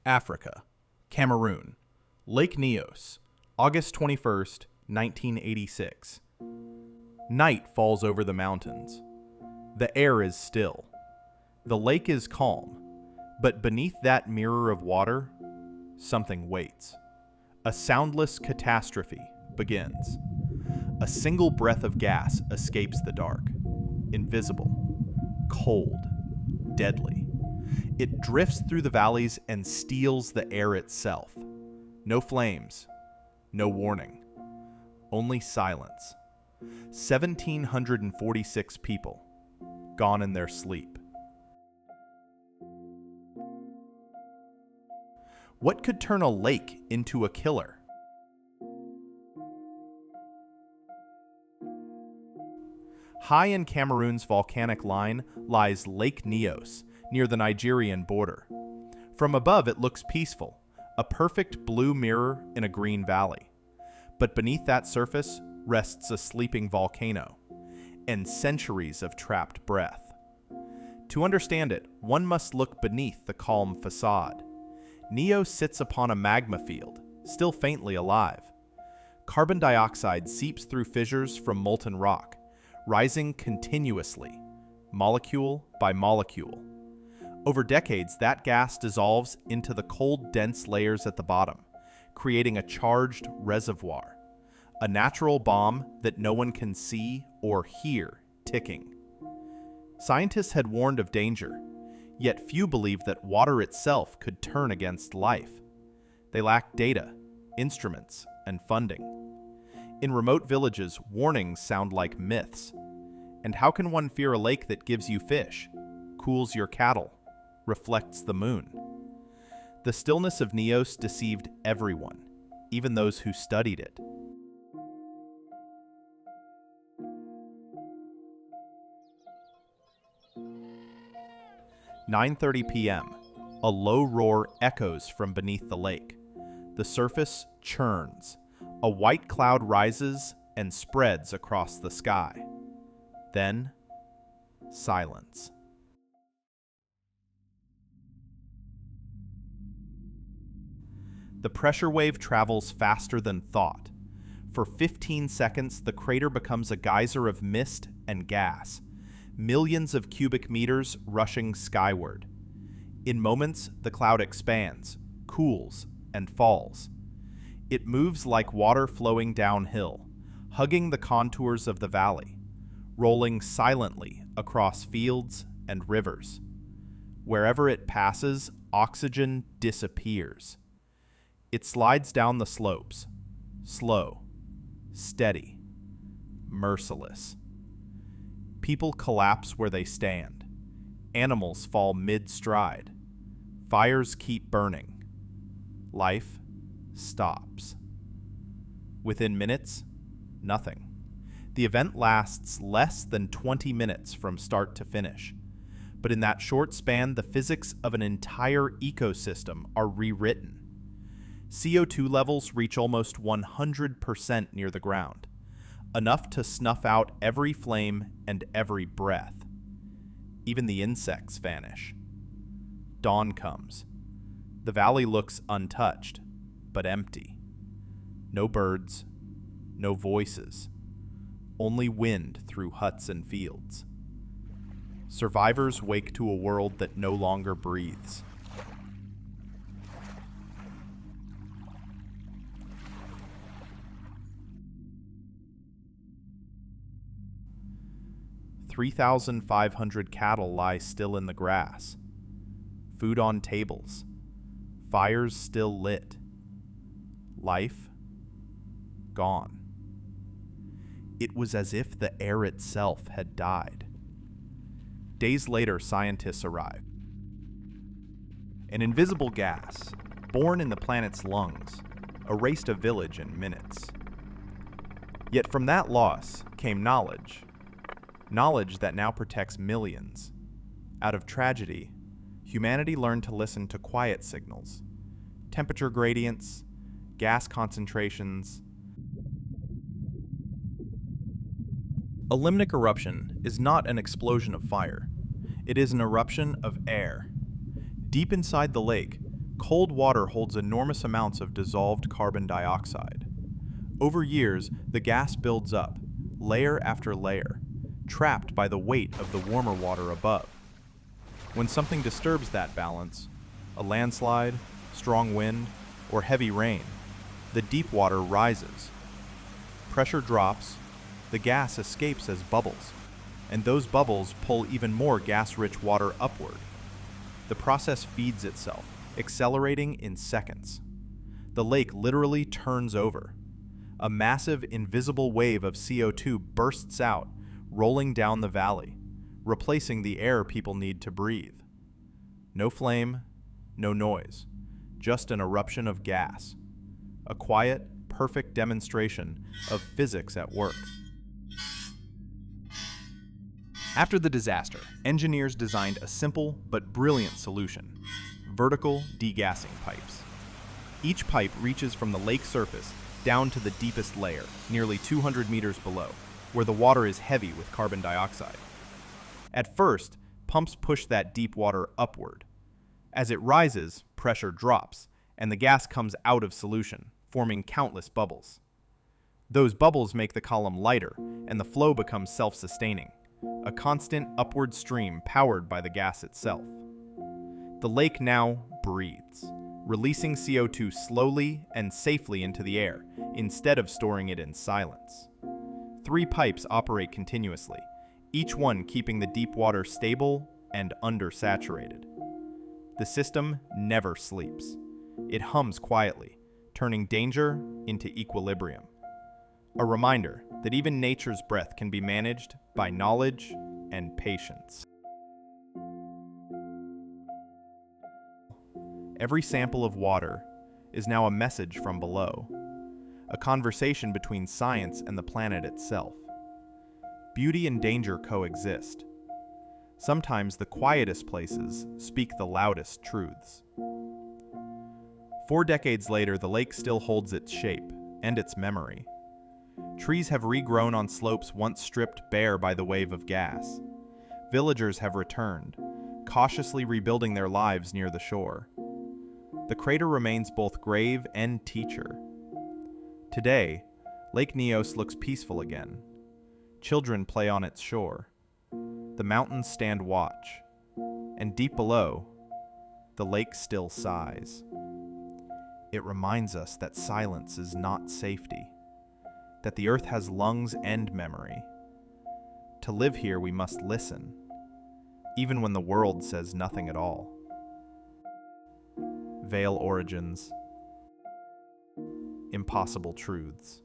Africa, Cameroon, Lake Nyos, August 21st, 1986. Night falls over the mountains. The air is still. The lake is calm, but beneath that mirror of water, something waits. A soundless catastrophe begins. A single breath of gas escapes the dark. Invisible, cold, deadly. It drifts through the valleys and steals the air itself. No flames, no warning, only silence. 1,746 people, gone in their sleep. What could turn a lake into a killer? High in Cameroon's volcanic line lies Lake Nyos, near the Nigerian border. From above, it looks peaceful, a perfect blue mirror in a green valley. But beneath that surface rests a sleeping volcano and centuries of trapped breath. To understand it, one must look beneath the calm facade. Nyos sits upon a magma field, still faintly alive. Carbon dioxide seeps through fissures from molten rock, rising continuously, molecule by molecule. Over decades, that gas dissolves into the cold, dense layers at the bottom, creating a charged reservoir, a natural bomb that no one can see or hear ticking. Scientists had warned of danger, yet few believed that water itself could turn against life. They lacked data, instruments, and funding. In remote villages, warnings sound like myths. And how can one fear a lake that gives you fish, cools your cattle, reflects the moon? The stillness of Nyos deceived everyone, even those who studied it. "9:30 p.m. A low roar echoes from beneath the lake. The surface churns. A white cloud rises and spreads across the sky. Then, silence. The pressure wave travels faster than thought. For 15 seconds, the crater becomes a geyser of mist and gas, millions of cubic meters rushing skyward. In moments, the cloud expands, cools, and falls. It moves like water flowing downhill, hugging the contours of the valley, rolling silently across fields and rivers. Wherever it passes, oxygen disappears. It slides down the slopes, slow, steady, merciless. People collapse where they stand. Animals fall mid-stride. Fires keep burning. Life stops. Within minutes, nothing. The event lasts less than 20 minutes from start to finish. But in that short span, the physics of an entire ecosystem are rewritten. CO2 levels reach almost 100% near the ground, enough to snuff out every flame and every breath. Even the insects vanish. Dawn comes. The valley looks untouched, but empty. No birds, no voices, only wind through huts and fields. Survivors wake to a world that no longer breathes. "3,500 cattle lie still in the grass. Food on tables. Fires still lit. Life gone." It was as if the air itself had died. Days later, scientists arrived. An invisible gas, born in the planet's lungs, erased a village in minutes. Yet from that loss came knowledge. Knowledge that now protects millions. Out of tragedy, humanity learned to listen to quiet signals, temperature gradients, gas concentrations. A limnic eruption is not an explosion of fire. It is an eruption of air. Deep inside the lake, Cold water holds enormous amounts of dissolved carbon dioxide. Over years, the gas builds up, layer after layer, trapped by the weight of the warmer water above. When something disturbs that balance, a landslide, strong wind, or heavy rain, the deep water rises. Pressure drops, the gas escapes as bubbles, and those bubbles pull even more gas-rich water upward. The process feeds itself, accelerating in seconds. The lake literally turns over. A massive, invisible wave of CO2 bursts out, rolling down the valley, replacing the air people need to breathe. No flame, no noise, just an eruption of gas. A quiet, perfect demonstration of physics at work. After the disaster, engineers designed a simple but brilliant solution: vertical degassing pipes. Each pipe reaches from the lake surface down to the deepest layer, nearly 200 meters below, where the water is heavy with carbon dioxide. At first, pumps push that deep water upward. As it rises, pressure drops, and the gas comes out of solution, forming countless bubbles. Those bubbles make the column lighter, and the flow becomes self-sustaining, a constant upward stream powered by the gas itself. The lake now breathes, releasing CO2 slowly and safely into the air, instead of storing it in silence. 3 pipes operate continuously, each one keeping the deep water stable and undersaturated. The system never sleeps. It hums quietly, turning danger into equilibrium. A reminder that even nature's breath can be managed by knowledge and patience. Every sample of water is now a message from below, a conversation between science and the planet itself. Beauty and danger coexist. Sometimes the quietest places speak the loudest truths. 4 decades later, the lake still holds its shape and its memory. Trees have regrown on slopes once stripped bare by the wave of gas. Villagers have returned, cautiously rebuilding their lives near the shore. The crater remains both grave and teacher. Today, Lake Nyos looks peaceful again. Children play on its shore. The mountains stand watch, and deep below, the lake still sighs. It reminds us that silence is not safety, that the earth has lungs and memory. To live here, we must listen, even when the world says nothing at all. Veil origins, impossible truths.